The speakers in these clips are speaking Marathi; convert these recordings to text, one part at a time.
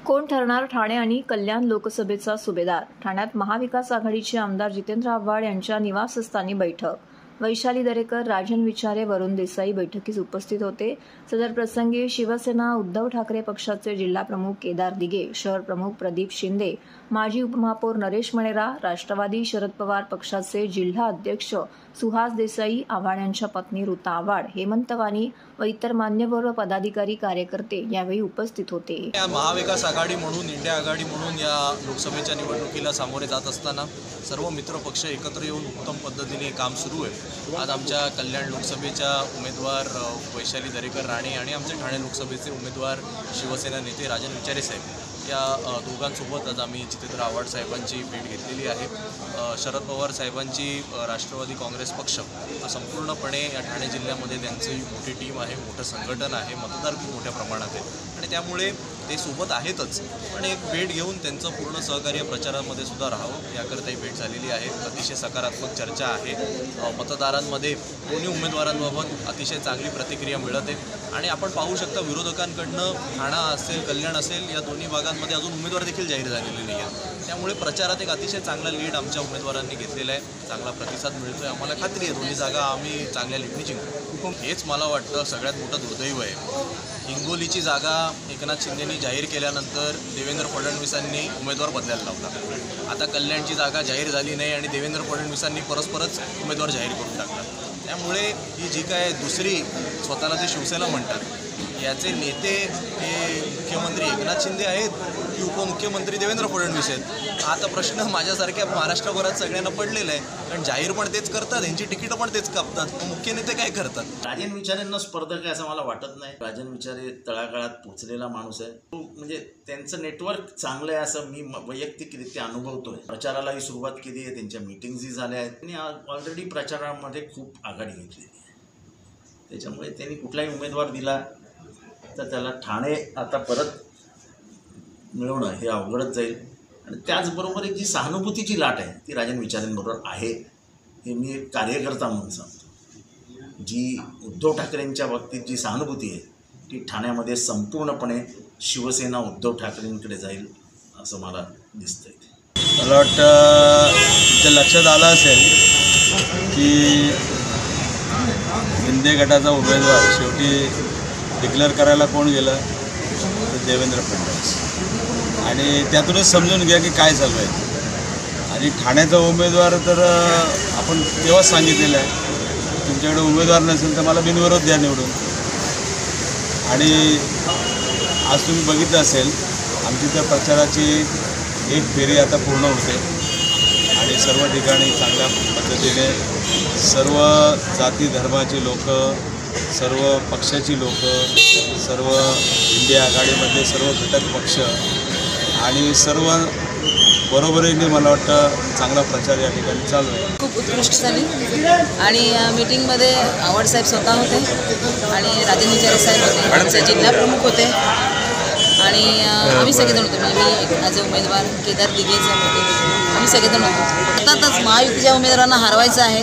कोण ठरणार ठाणे आणि कल्याण लोकसभेचा सुभेदार? ठाण्यात महाविकास आघाडीचे आमदार जितेंद्र आव्हाड यांच्या निवासस्थानी बैठक. वैशाली दरेकर, राजन विचारे, वरुण देसाई बैठकीस उपस्थित होते. सदर प्रसंगी शिवसेना उद्धव ठाकरे पक्षाचे जिल्हा प्रमुख केदार दिघे, शहर प्रमुख प्रदीप शिंदे, माजी उपमहापौर नरेश मणेरा, राष्ट्रवादी शरद पवार पक्षाचे जिल्हा अध्यक्ष सुहास देसाई, आव्हाड यांच्या पत्नी ऋता आव्हाड, हेमंत वाणी व इतर मान्यवर व पदाधिकारी कार्यकर्ते यावेळी उपस्थित होते. महाविकास आघाडी म्हणून, इंडिया आघाडी म्हणून या लोकसभेच्या निवडणुकीला सामोरे जात असताना सर्व मित्र पक्ष एकत्र येऊन उत्तम पद्धतीने काम सुरू आहे. आज आमच्या कल्याण लोकसभेच्या उमेदवार वैशाली दरेकर राणे आणि आमचे ठाणे लोकसभेचे उमेदवार शिवसेना नेते राजन विचारे साहेब या दोघांसोबत आज आम्ही जितेंद्र आव्हाड साहेबांची भेट घेतलेली आहे. शरद पवार साहेबांची राष्ट्रवादी काँग्रेस पक्ष संपूर्णपणे या ठाणे जिल्ह्यामध्ये त्यांची मोठी टीम आहे, मोठं संघटन आहे, मतदार खूप मोठ्या प्रमाणात आहे आणि त्यामुळे ते सोबत आहेतच, पण एक भेट घेऊन त्यांचं पूर्ण सहकार्य प्रचारामध्ये सुद्धा राहावं याकरता ही भेट झालेली आहे. अतिशय सकारात्मक चर्चा आहे. मतदारांमध्ये दोन्ही उमेदवारांबाबत अतिशय चांगली प्रतिक्रिया मिळत आहे आणि आपण पाहू शकता विरोधकांकडनं ठाणा असेल, कल्याण असेल या दोन्ही भागांमध्ये अजून उमेदवार देखील जाहीर झालेले नाही आहेत. त्यामुळे प्रचारात एक अतिशय चांगला लीड आमच्या उमेदवारांनी घेतलेला आहे. चांगला प्रतिसाद मिळतो आहे. आम्हाला खात्री आहे दोन्ही जागा आम्ही चांगल्या लीडनी जिंकू. हेच मला वाटतं सगळ्यात मोठं दुर्दैव आहे. हिंगोलीची जागा एकनाथ शिंदेंनी जाहीर केल्यानंतर देवेंद्र फडणवीसांनी उमेदवार बदलायला लावला. आता कल्याणची जागा जाहीर झाली नाही आणि देवेंद्र फडणवीसांनी परस्परच उमेदवार जाहीर करून टाकला. त्यामुळे ही जी काय दुसरी स्वतःला ते शिवसेना म्हणतात याचे नेते हे मुख्यमंत्री एकनाथ शिंदे आहेत की उपमुख्यमंत्री देवेंद्र फडणवीस आहेत, आता प्रश्न माझ्यासारख्या महाराष्ट्रभरात सगळ्यांना पडलेला आहे. कारण जाहीर पण तेच करतात, यांची तिकीटं पण तेच कापतात, मुख्य नेते काय करतात? राजन विचारेंना स्पर्धक आहे असं मला वाटत नाही. राजन विचारे तळागाळात पोचलेला माणूस आहे. तो म्हणजे त्यांचं नेटवर्क चांगलं आहे असं मी वैयक्तिकरित्या अनुभवतोय. प्रचारालाही सुरुवात केली आहे, त्यांच्या मीटिंग्सही झाल्या आहेत. त्यांनी ऑलरेडी प्रचारामध्ये खूप आघाडी घेतलेली आहे. त्याच्यामुळे त्यांनी कुठलाही उमेदवार दिला तर त्याला ठाणे आता परत मिळवणं हे अवघडच जाईल. आणि त्याचबरोबर एक जी सहानुभूतीची लाट आहे ती राजन विचारेंबरोबर आहे हे मी एक कार्यकर्ता म्हणून सांगतो. जी उद्धव ठाकरेंच्या बाबतीत जी सहानुभूती आहे ती ठाण्यामध्ये संपूर्णपणे शिवसेना उद्धव ठाकरेंकडे जाईल असं मला दिसतंय. मला वाटतं तुमच्या लक्षात आलं असेल की शिंदे गटाचा उमेदवार शेवटी डिक्लेअर करायला कोण गेलं तर देवेंद्र फडणवीस. आणि त्यातूनच समजून घ्या की काय चालू आहे. आणि ठाण्याचा उमेदवार तर आपण तेव्हाच सांगितलेलं आहे, तुमच्याकडे उमेदवार नसेल तर मला बिनविरोध द्या निवडून. आणि आज तुम्ही बघितलं असेल आमची तर प्रचाराची एक फेरी आता पूर्ण होते आणि सर्व ठिकाणी चांगल्या पद्धतीने सर्व जाती धर्माची लोक, सर्व पक्षाची लोक, सर्व इंडिया आघाडीमध्ये सर्व घटक पक्ष आणि सर्व बरोबरीने मला वाटतं चांगला प्रचार या ठिकाणी चालू आहे. खूप उत्कृष्ट झाली आणि मीटिंगमध्ये आव्हाड साहेब स्वतः होते आणि राजन विचारे साहेब होते, आमचे जिल्हा प्रमुख होते आणि आम्ही सगळेजण होतो. म्हणजे मी ॲज अ उमेदवार, केदार दिघे साहेब होते, आम्ही सगळेजण होतो. अर्थातच महायुतीच्या उमेदवारांना हरवायचं आहे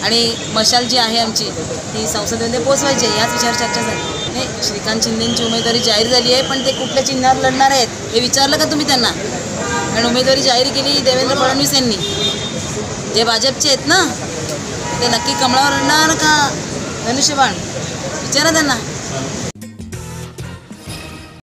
आणि मशाल जी आहे आमची ती संसदेमध्ये पोचवायची आहे याच विचार चर्चा झाली. नाही, श्रीकांत शिंदेंची उमेदवारी जाहीर झाली आहे, पण ते कुठल्या चिन्हावर लढणार आहेत हे विचारलं का तुम्ही त्यांना? कारण उमेदवारी जाहीर केली देवेंद्र फडणवीस यांनी, जे भाजपचे आहेत ना, ते नक्की कमळावर लढणार का धनुष्यबाण विचारा त्यांना.